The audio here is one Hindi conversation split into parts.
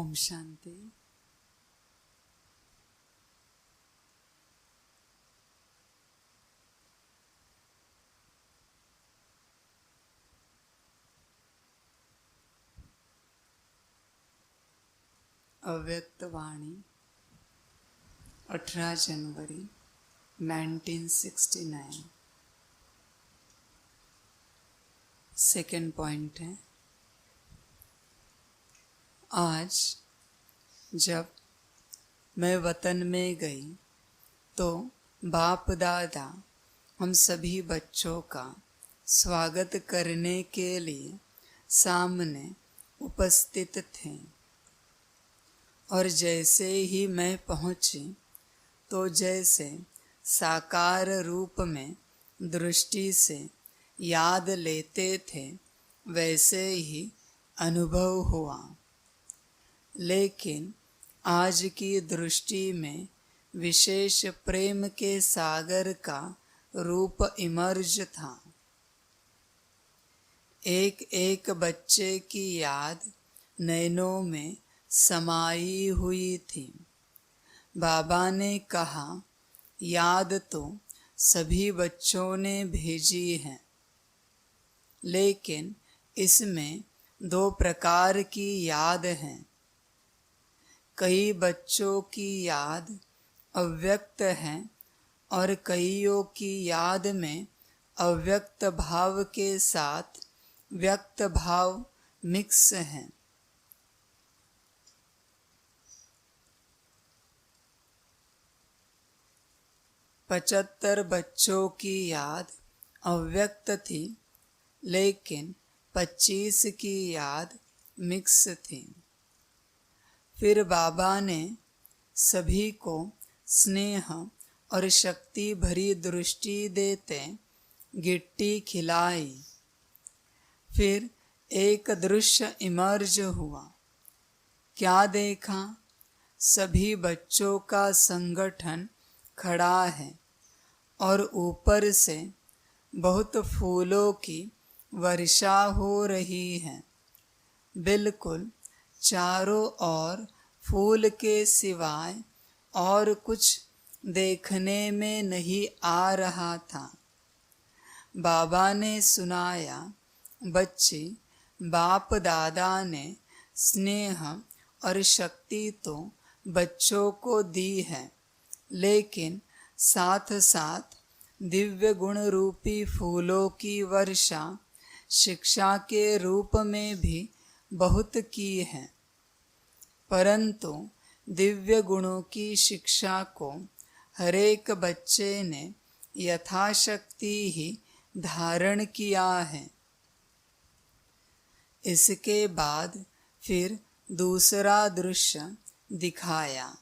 ओम शांति। अव्यक्त वाणी 18 जनवरी 1969। सेकंड पॉइंट है, आज जब मैं वतन में गई तो बाप दादा हम सभी बच्चों का स्वागत करने के लिए सामने उपस्थित थे और जैसे ही मैं पहुंची तो जैसे साकार रूप में दृष्टि से याद लेते थे वैसे ही अनुभव हुआ, लेकिन आज की दृष्टि में विशेष प्रेम के सागर का रूप इमर्ज था। एक एक बच्चे की याद नैनों में समाई हुई थी। बाबा ने कहा, याद तो सभी बच्चों ने भेजी है, लेकिन इसमें दो प्रकार की याद है। कई बच्चों की याद अव्यक्त है और कईयों की याद में अव्यक्त भाव के साथ व्यक्त भाव मिक्स हैं। पचहत्तर बच्चों की याद अव्यक्त थी, लेकिन 25 की याद मिक्स थी। फिर बाबा ने सभी को स्नेह और शक्ति भरी दृष्टि देते गिट्टी खिलाई। फिर एक दृश्य इमर्ज हुआ। क्या देखा? सभी बच्चों का संगठन खड़ा है और ऊपर से बहुत फूलों की वर्षा हो रही है। बिल्कुल चारों ओर फूल के सिवाय और कुछ देखने में नहीं आ रहा था। बाबा ने सुनाया, बच्चे, बाप दादा ने स्नेह और शक्ति तो बच्चों को दी है, लेकिन साथ साथ दिव्य गुण रूपी फूलों की वर्षा शिक्षा के रूप में भी बहुत की है। परंतु दिव्य गुणों की शिक्षा को हरेक बच्चे ने यथाशक्ति ही धारण किया है। इसके बाद फिर दूसरा दृश्य दिखाया।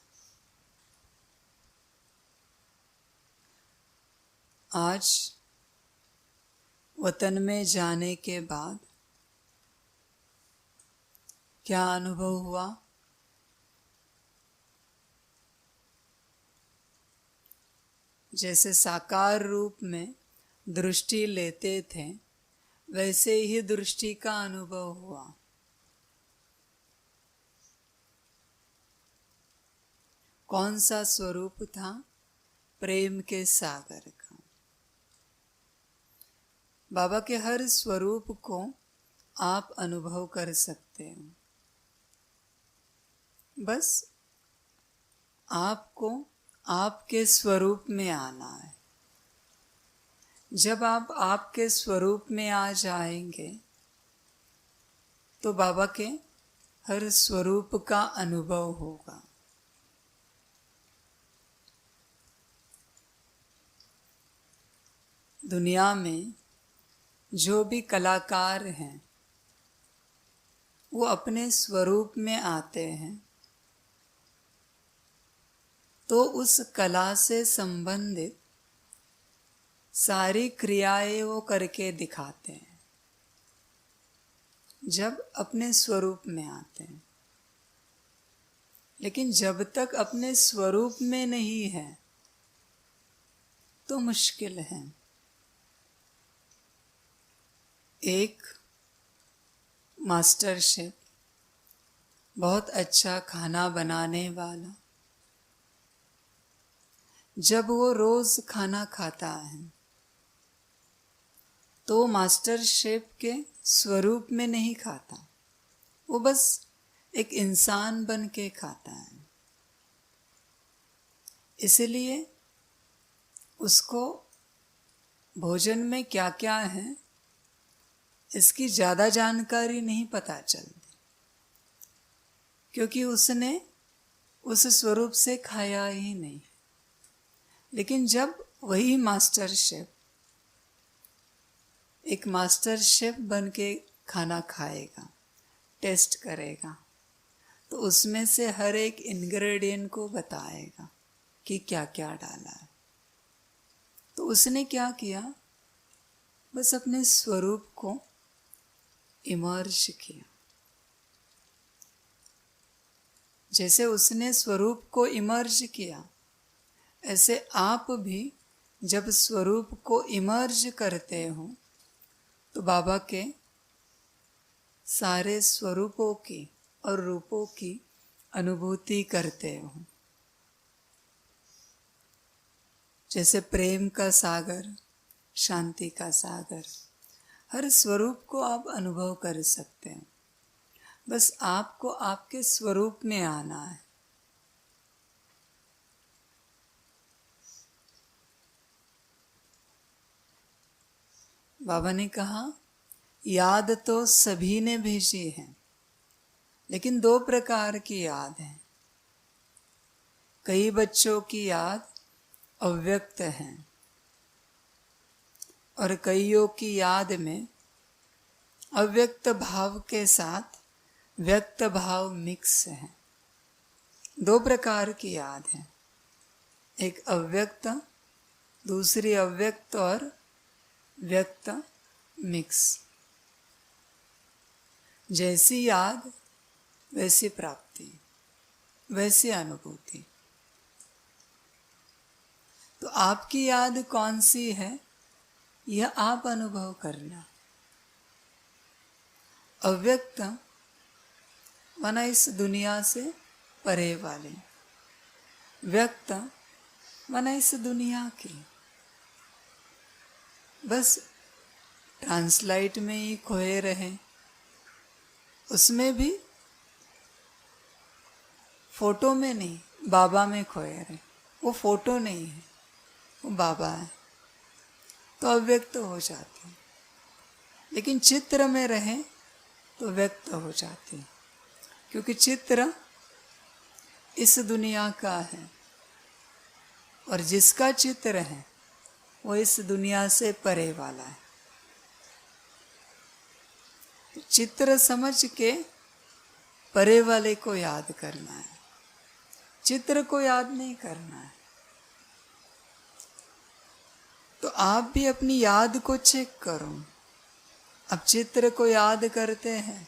आज वतन में जाने के बाद क्या अनुभव हुआ? जैसे साकार रूप में दृष्टि लेते थे वैसे ही दृष्टि का अनुभव हुआ। कौन सा स्वरूप था? प्रेम के सागर का। बाबा के हर स्वरूप को आप अनुभव कर सकते हो। बस आपको आपके स्वरूप में आना है। जब आप आपके स्वरूप में आ जाएंगे तो बाबा के हर स्वरूप का अनुभव होगा। दुनिया में जो भी कलाकार हैं वो अपने स्वरूप में आते हैं तो उस कला से संबंधित सारी क्रियाएं वो करके दिखाते हैं। जब अपने स्वरूप में आते हैं, लेकिन जब तक अपने स्वरूप में नहीं है तो मुश्किल है। एक मास्टरशिप बहुत अच्छा खाना बनाने वाला, जब वो रोज खाना खाता है तो मास्टर शेफ के स्वरूप में नहीं खाता, वो बस एक इंसान बन के खाता है। इसलिए उसको भोजन में क्या क्या है इसकी ज़्यादा जानकारी नहीं पता चलती, क्योंकि उसने उस स्वरूप से खाया ही नहीं। लेकिन जब वही मास्टर शेफ एक मास्टर शेफ बन के खाना खाएगा, टेस्ट करेगा, तो उसमें से हर एक इंग्रेडिएंट को बताएगा कि क्या क्या डाला है। तो उसने क्या किया, बस अपने स्वरूप को इमर्ज किया। जैसे उसने स्वरूप को इमर्ज किया, ऐसे आप भी जब स्वरूप को इमर्ज करते हो तो बाबा के सारे स्वरूपों की और रूपों की अनुभूति करते हो। जैसे प्रेम का सागर, शांति का सागर, हर स्वरूप को आप अनुभव कर सकते हैं। बस आपको आपके स्वरूप में आना है। बाबा ने कहा, याद तो सभी ने भेजी है, लेकिन दो प्रकार की याद है। कई बच्चों की याद अव्यक्त है और कईयों की याद में अव्यक्त भाव के साथ व्यक्त भाव मिक्स है। दो प्रकार की याद है, एक अव्यक्त, दूसरी अव्यक्त और व्यक्त मिक्स। जैसी याद वैसी प्राप्ति, वैसी अनुभूति। तो आपकी याद कौन सी है, यह आप अनुभव करना। अव्यक्त माना इस दुनिया से परे वाले, व्यक्त माना इस दुनिया की। बस ट्रांसलाइट में ही खोए रहे, उसमें भी फोटो में नहीं, बाबा में खोए रहे। वो फोटो नहीं है, वो बाबा है, तो अव्यक्त हो जाते हैं। लेकिन चित्र में रहे तो व्यक्त हो जाते हैं, क्योंकि चित्र इस दुनिया का है और जिसका चित्र है वो इस दुनिया से परे वाला है। चित्र समझ के परे वाले को याद करना है, चित्र को याद नहीं करना है। तो आप भी अपनी याद को चेक करो। अब चित्र को याद करते हैं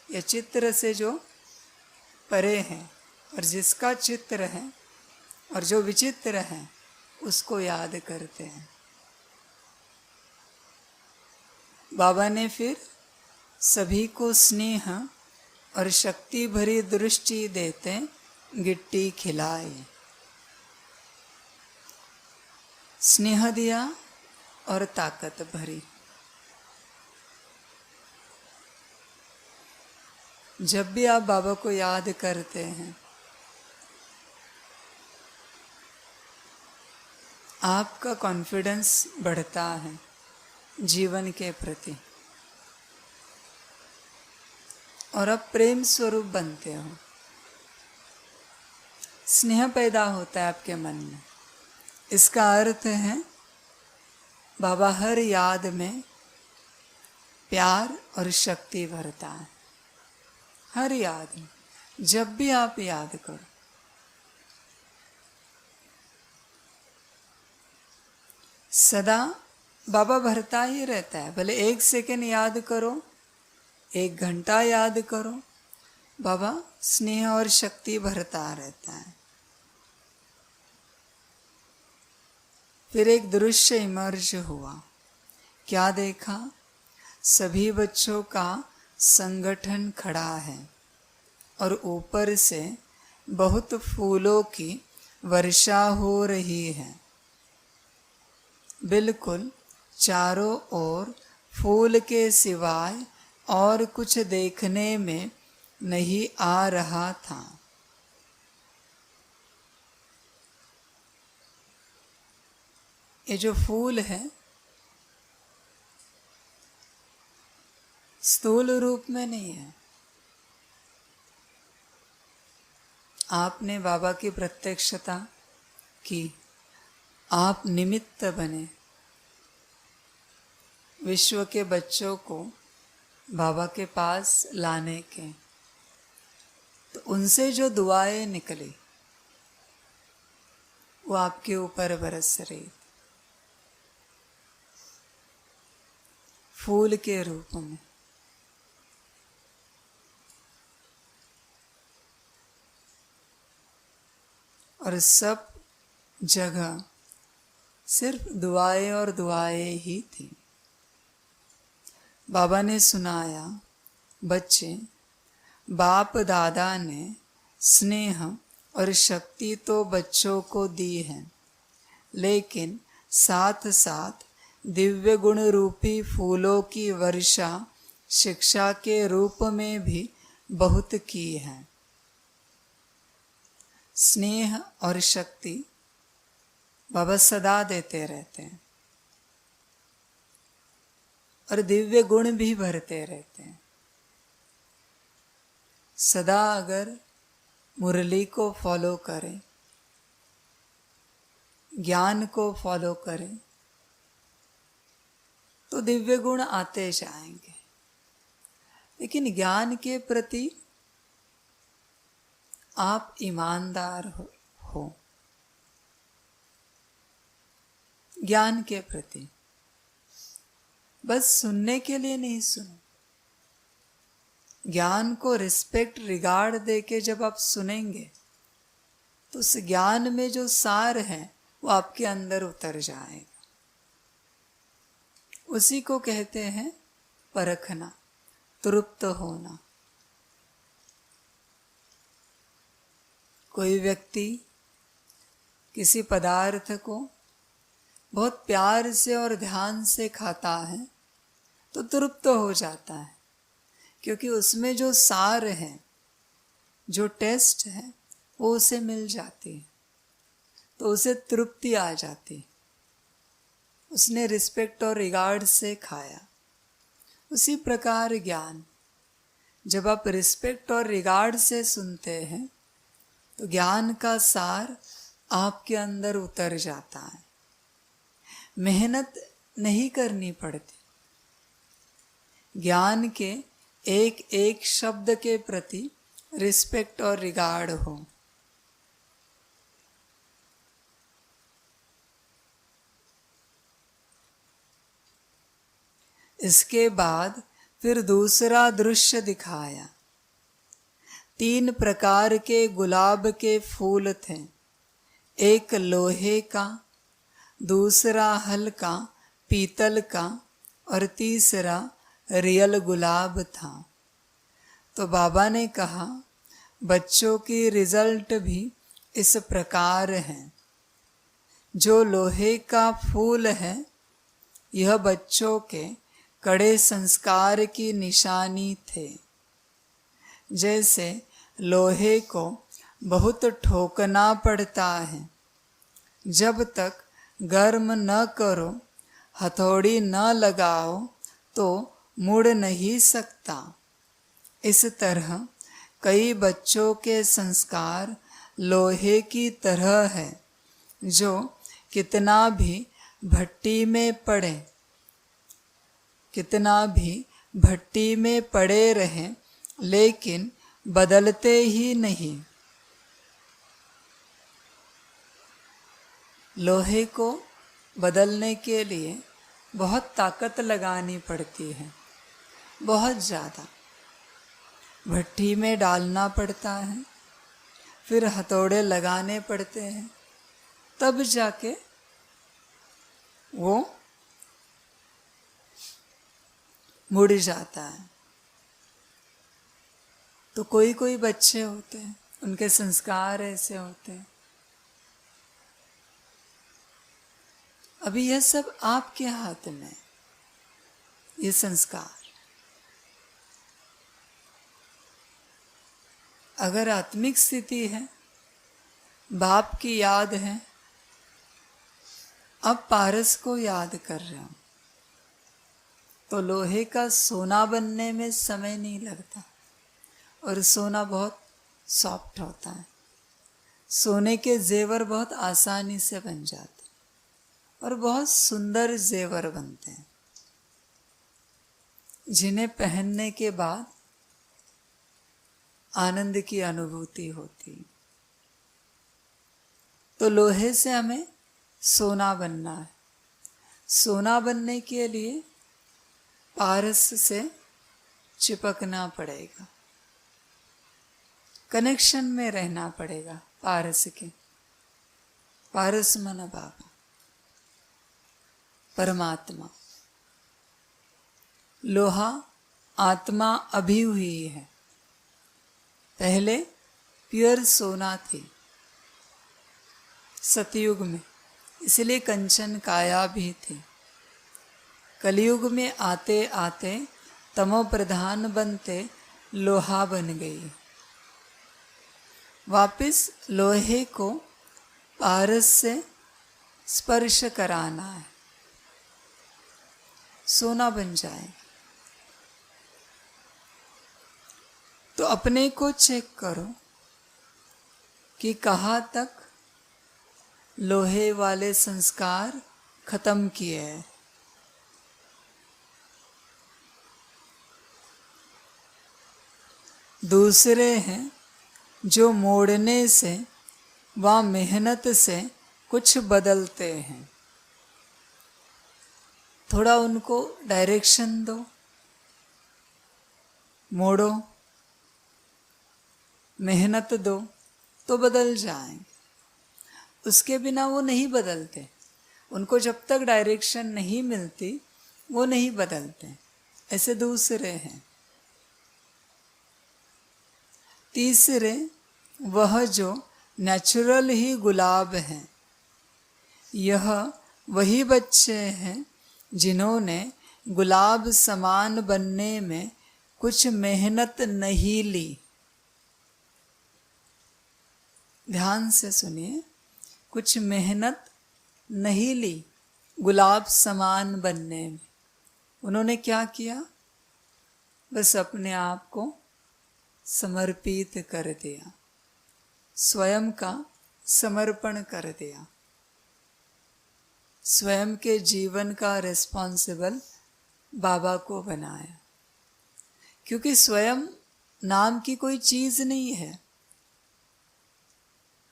या चित्र से जो परे है और जिसका चित्र है और जो विचित्र है उसको याद करते हैं। बाबा ने फिर सभी को स्नेह और शक्ति भरी दृष्टि देते गिट्टी खिलाई। स्नेह दिया और ताकत भरी। जब भी आप बाबा को याद करते हैं, आपका कॉन्फिडेंस बढ़ता है जीवन के प्रति और आप प्रेम स्वरूप बनते हो। स्नेह पैदा होता है आपके मन में। इसका अर्थ है बाबा हर याद में प्यार और शक्ति भरता है। हर याद में, जब भी आप याद करो, सदा बाबा भरता ही रहता है। भले 1 सेकंड याद करो, 1 घंटा याद करो, बाबा स्नेह और शक्ति भरता रहता है। फिर एक दृश्य इमर्ज हुआ। क्या देखा? सभी बच्चों का संगठन खड़ा है और ऊपर से बहुत फूलों की वर्षा हो रही है। बिल्कुल चारों ओर फूल के सिवाय और कुछ देखने में नहीं आ रहा था। ये जो फूल है स्थूल रूप में नहीं है। आपने बाबा की प्रत्यक्षता की, आप निमित्त बने, विश्व के बच्चों को बाबा के पास लाने के, तो उनसे जो दुआएं निकली वो आपके ऊपर बरस रही, फूल के रूप में। और सब जगह सिर्फ दुआएं और दुआएं ही थी। बाबा ने सुनाया, बच्चे, बाप दादा ने स्नेह और शक्ति तो बच्चों को दी है, लेकिन साथ साथ दिव्य गुण रूपी फूलों की वर्षा शिक्षा के रूप में भी बहुत की है। स्नेह और शक्ति बाबा सदा देते रहते हैं और दिव्य गुण भी भरते रहते हैं। सदा अगर मुरली को फॉलो करें, ज्ञान को फॉलो करें, तो दिव्य गुण आते जाएंगे। लेकिन ज्ञान के प्रति आप ईमानदार हो। ज्ञान के प्रति बस सुनने के लिए नहीं सुनो, ज्ञान को रिस्पेक्ट रिगार्ड देके जब आप सुनेंगे तो उस ज्ञान में जो सार है वो आपके अंदर उतर जाएगा। उसी को कहते हैं परखना, तृप्त होना। कोई व्यक्ति किसी पदार्थ को बहुत प्यार से और ध्यान से खाता है तो तृप्त हो जाता है, क्योंकि उसमें जो सार है, जो टेस्ट है, वो उसे मिल जाती है, तो उसे तृप्ति आ जाती। उसने रिस्पेक्ट और रिगार्ड से खाया। उसी प्रकार ज्ञान, जब आप रिस्पेक्ट और रिगार्ड से सुनते हैं तो ज्ञान का सार आपके अंदर उतर जाता है। मेहनत नहीं करनी पड़ती। ज्ञान के एक एक शब्द के प्रति रिस्पेक्ट और रिगार्ड हो। इसके बाद फिर दूसरा दृश्य दिखाया। 3 प्रकार के गुलाब के फूल थे, एक लोहे का, दूसरा हल्का पीतल का और तीसरा रियल गुलाब था। तो बाबा ने कहा, बच्चों की रिजल्ट भी इस प्रकार है। जो लोहे का फूल है, यह बच्चों के कड़े संस्कार की निशानी थे। जैसे लोहे को बहुत ठोकना पड़ता है, जब तक गर्म न करो, हथौड़ी न लगाओ तो मुड़ नहीं सकता। इस तरह कई बच्चों के संस्कार लोहे की तरह है, जो कितना भी भट्टी में पड़े, कितना भी भट्टी में पड़े रहें, लेकिन बदलते ही नहीं। लोहे को बदलने के लिए बहुत ताकत लगानी पड़ती है, बहुत ज़्यादा। भट्टी में डालना पड़ता है, फिर हथौड़े लगाने पड़ते हैं, तब जाके वो मुड़ जाता है। तो कोई कोई बच्चे होते हैं, उनके संस्कार ऐसे होते हैं। अभी यह सब आपके हाथ में, ये संस्कार। अगर आत्मिक स्थिति है, बाप की याद है, अब पारस को याद कर रहे हो, तो लोहे का सोना बनने में समय नहीं लगता। और सोना बहुत सॉफ्ट होता है, सोने के जेवर बहुत आसानी से बन जाते हैं और बहुत सुंदर जेवर बनते हैं, जिन्हें पहनने के बाद आनंद की अनुभूति होती। तो लोहे से हमें सोना बनना है। सोना बनने के लिए पारस से चिपकना पड़ेगा, कनेक्शन में रहना पड़ेगा पारस के। पारस माना बाबा, परमात्मा। लोहा आत्मा अभी हुई है, पहले प्योर सोना थी सतयुग में, इसलिए कंचन काया भी थी। कलयुग में आते आते तमो प्रधान बनते लोहा बन गई। वापिस लोहे को पारस से स्पर्श कराना है, सोना बन जाए। तो अपने को चेक करो कि कहाँ तक लोहे वाले संस्कार खत्म किए हैं। दूसरे हैं जो मोड़ने से व मेहनत से कुछ बदलते हैं। थोड़ा उनको डायरेक्शन दो, मोड़ो, मेहनत दो तो बदल जाएंगे। उसके बिना वो नहीं बदलते। उनको जब तक डायरेक्शन नहीं मिलती वो नहीं बदलते। ऐसे दूसरे हैं। तीसरे वह जो नेचुरल ही गुलाब हैं। यह वही बच्चे हैं जिन्होंने गुलाब समान बनने में कुछ मेहनत नहीं ली। ध्यान से सुनिए, कुछ मेहनत नहीं ली गुलाब समान बनने में। उन्होंने क्या किया? बस अपने आप को समर्पित कर दिया, स्वयं का समर्पण कर दिया, स्वयं के जीवन का रिस्पॉन्सिबल बाबा को बनाया। क्योंकि स्वयं नाम की कोई चीज नहीं है,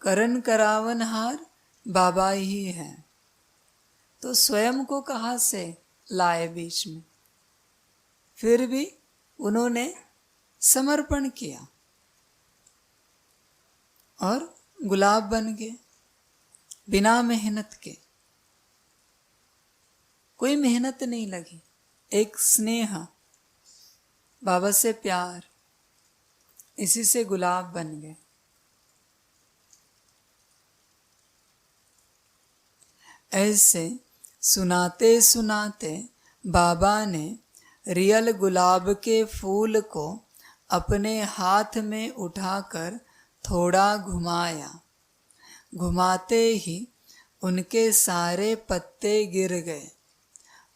करन करावनहार बाबा ही है। तो स्वयं को कहाँ से लाए बीच में? फिर भी उन्होंने समर्पण किया और गुलाब बन गए बिना मेहनत के। कोई मेहनत नहीं लगी, एक स्नेह, बाबा से प्यार, इसी से गुलाब बन गए। ऐसे सुनाते सुनाते बाबा ने रियल गुलाब के फूल को अपने हाथ में उठाकर थोड़ा घुमाया। घुमाते ही उनके सारे पत्ते गिर गए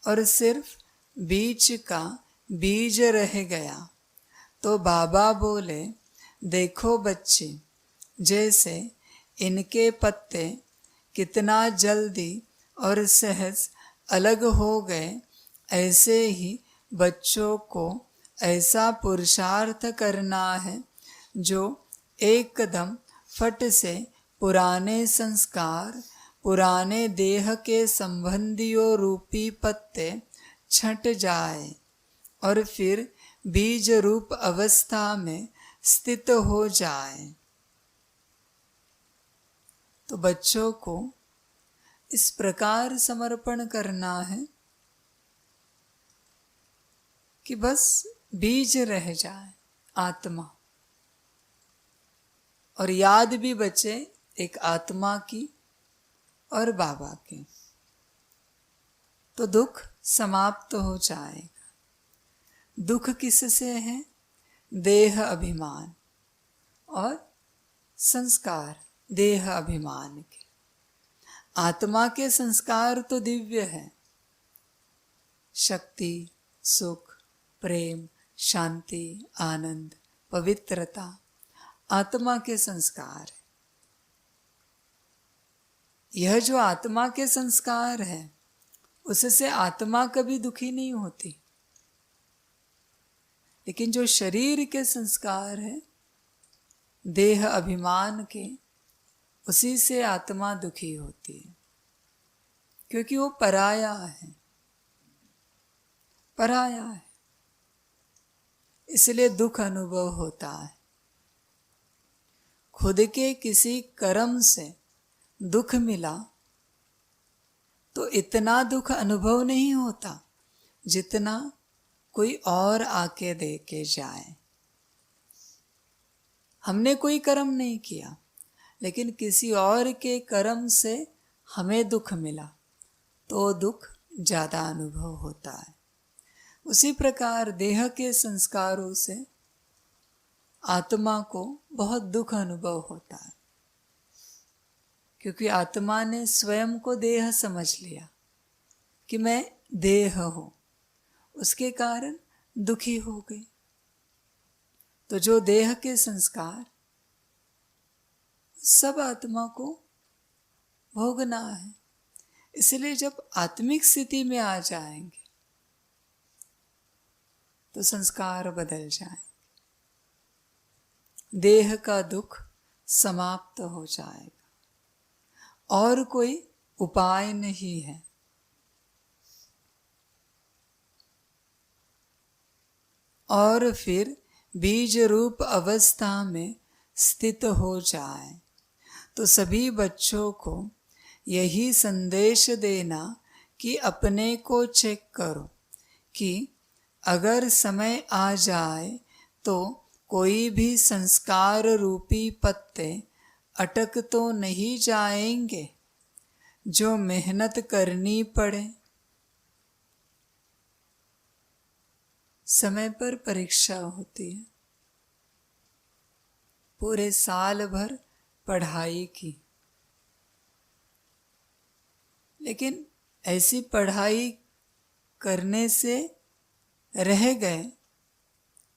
और सिर्फ बीच का बीज रह गया। तो बाबा बोले, देखो बच्चे, जैसे इनके पत्ते कितना जल्दी और सहज अलग हो गए, ऐसे ही बच्चों को ऐसा पुरुषार्थ करना है जो एकदम फट से पुराने संस्कार, पुराने देह के संबंधियों रूपी पत्ते छंट जाए और फिर बीज रूप अवस्था में स्थित हो जाए। तो बच्चों को इस प्रकार समर्पण करना है कि बस बीज रह जाए, आत्मा, और याद भी बचे एक आत्मा की और बाबा की, तो दुख समाप्त हो जाएगा। दुख किससे है? देह अभिमान और संस्कार देह अभिमान के। आत्मा के संस्कार तो दिव्य है, शक्ति, सुख, प्रेम, शांति, आनंद, पवित्रता आत्मा के संस्कार है। यह जो आत्मा के संस्कार है, उससे आत्मा कभी दुखी नहीं होती। लेकिन जो शरीर के संस्कार है, देह अभिमान के, उसी से आत्मा दुखी होती है, क्योंकि वो पराया है, पराया है, इसलिए दुख अनुभव होता है। खुद के किसी कर्म से दुख मिला तो इतना दुख अनुभव नहीं होता जितना कोई और आके दे के जाए। हमने कोई कर्म नहीं किया, लेकिन किसी और के कर्म से हमें दुख मिला तो दुख ज्यादा अनुभव होता है। उसी प्रकार देह के संस्कारों से आत्मा को बहुत दुख अनुभव होता है, क्योंकि आत्मा ने स्वयं को देह समझ लिया कि मैं देह हूं, उसके कारण दुखी हो गई। तो जो देह के संस्कार सब आत्मा को भोगना है, इसलिए जब आत्मिक स्थिति में आ जाएंगे तो संस्कार बदल जाएंगे, देह का दुख समाप्त हो जाएगा। और कोई उपाय नहीं है। और फिर बीज रूप अवस्था में स्थित हो जाए तो सभी बच्चों को यही संदेश देना कि अपने को चेक करो कि अगर समय आ जाए तो कोई भी संस्कार रूपी पत्ते अटक तो नहीं जाएंगे जो मेहनत करनी पड़े। समय पर परीक्षा होती है, पूरे साल भर पढ़ाई की, लेकिन ऐसी पढ़ाई करने से रह गए,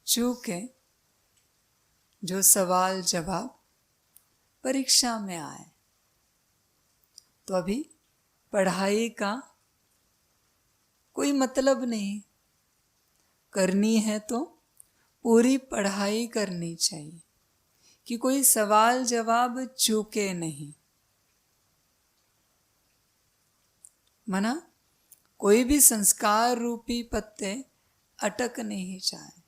चूके जो सवाल जवाब परीक्षा में आए, तो अभी पढ़ाई का कोई मतलब नहीं। करनी है तो पूरी पढ़ाई करनी चाहिए कि कोई सवाल जवाब चूके नहीं। मना कोई भी संस्कार रूपी पत्ते अटक नहीं जाए।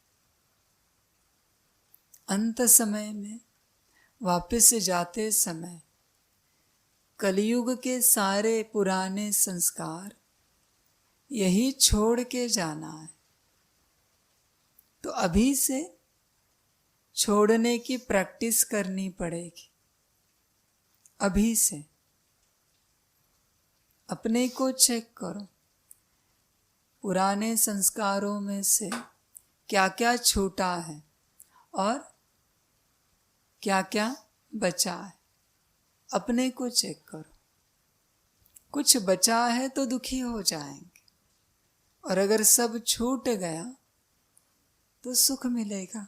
अंत समय में वापस जाते समय कलयुग के सारे पुराने संस्कार यही छोड़ के जाना है। तो अभी से छोड़ने की प्रैक्टिस करनी पड़ेगी। अभी से अपने को चेक करो, पुराने संस्कारों में से क्या क्या छूटा है और क्या क्या बचा है। अपने को चेक करो। कुछ बचा है तो दुखी हो जाएंगे, और अगर सब छूट गया तो सुख मिलेगा।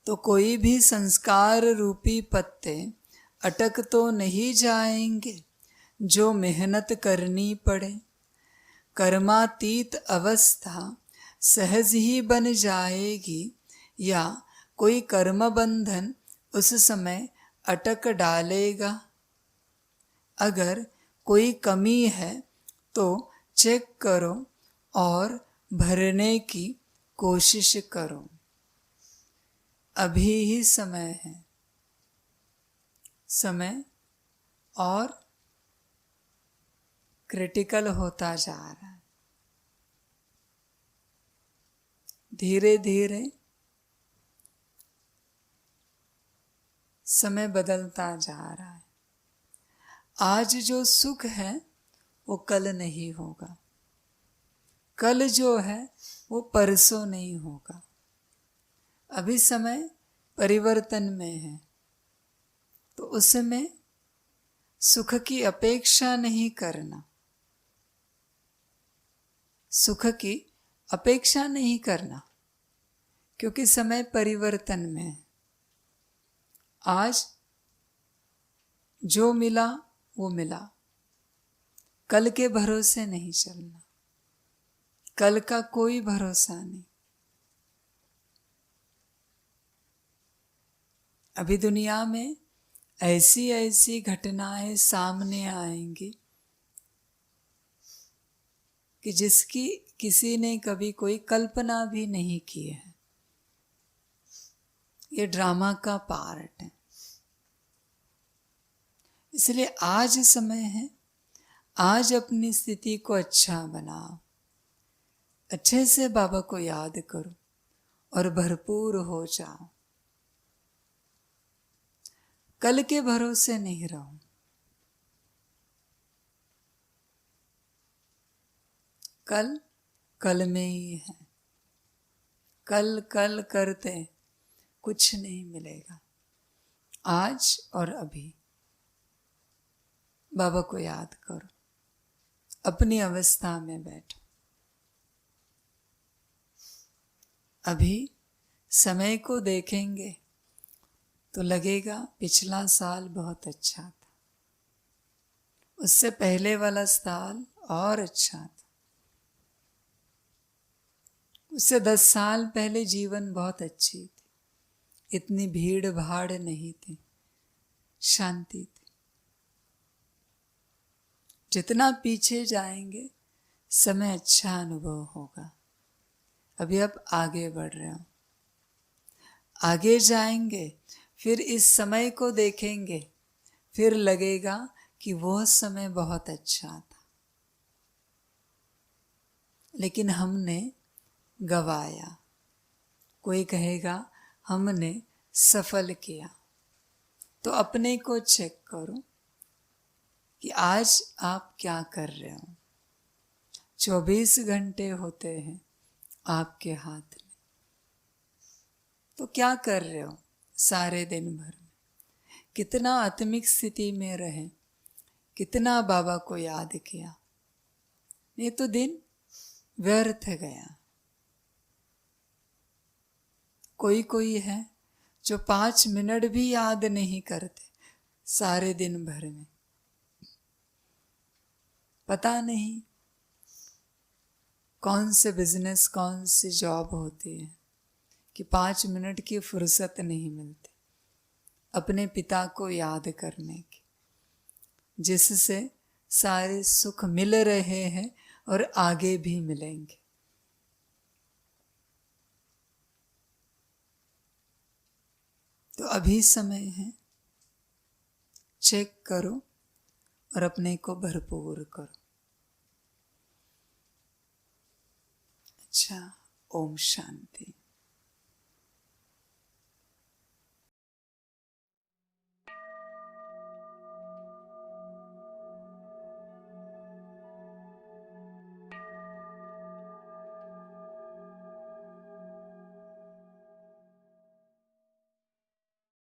तो कोई भी संस्कार रूपी पत्ते अटक तो नहीं जाएंगे जो मेहनत करनी पड़े। कर्मातीत अवस्था सहज ही बन जाएगी या कोई कर्म बंधन उस समय अटक डालेगा। अगर कोई कमी है तो चेक करो और भरने की कोशिश करो। अभी ही समय है। समय और क्रिटिकल होता जा रहा है। धीरे धीरे समय बदलता जा रहा है। आज जो सुख है वो कल नहीं होगा, कल जो है वो परसों नहीं होगा। अभी समय परिवर्तन में है, तो उसमें सुख की अपेक्षा नहीं करना, सुख की अपेक्षा नहीं करना, क्योंकि समय परिवर्तन में है। आज जो मिला वो मिला, कल के भरोसे नहीं चलना, कल का कोई भरोसा नहीं। अभी दुनिया में ऐसी ऐसी घटनाएं सामने आएंगी कि जिसकी किसी ने कभी कोई कल्पना भी नहीं की है। ये ड्रामा का पार्ट है। इसलिए आज समय है, आज अपनी स्थिति को अच्छा बनाओ, अच्छे से बाबा को याद करो और भरपूर हो जाओ। कल के भरोसे नहीं रहो। कल कल में ही है। कल कल करते कुछ नहीं मिलेगा। आज और अभी बाबा को याद करो, अपनी अवस्था में बैठो। अभी समय को देखेंगे तो लगेगा पिछला साल बहुत अच्छा था, उससे पहले वाला साल और अच्छा था, उससे 10 साल पहले जीवन बहुत अच्छी थी, इतनी भीड़ भाड़ नहीं थी, शांति थी। जितना पीछे जाएंगे समय अच्छा अनुभव होगा। अभी आप आगे बढ़ रहे हो, आगे जाएंगे, फिर इस समय को देखेंगे, फिर लगेगा कि वह समय बहुत अच्छा था, लेकिन हमने गवाया। कोई कहेगा हमने सफल किया। तो अपने को चेक करो कि आज आप क्या कर रहे हो। 24 घंटे होते हैं आपके हाथ में, तो क्या कर रहे हो सारे दिन भर में? कितना आत्मिक स्थिति में रहे, कितना बाबा को याद किया? ये तो दिन व्यर्थ गया। कोई कोई है जो 5 मिनट भी याद नहीं करते सारे दिन भर में। पता नहीं कौन से बिजनेस, कौन सी जॉब होती है कि 5 मिनट की फुर्सत नहीं मिलती अपने पिता को याद करने की, जिससे सारे सुख मिल रहे हैं और आगे भी मिलेंगे। तो अभी समय है, चेक करो और अपने को भरपूर करो। अच्छा, ओम शांति।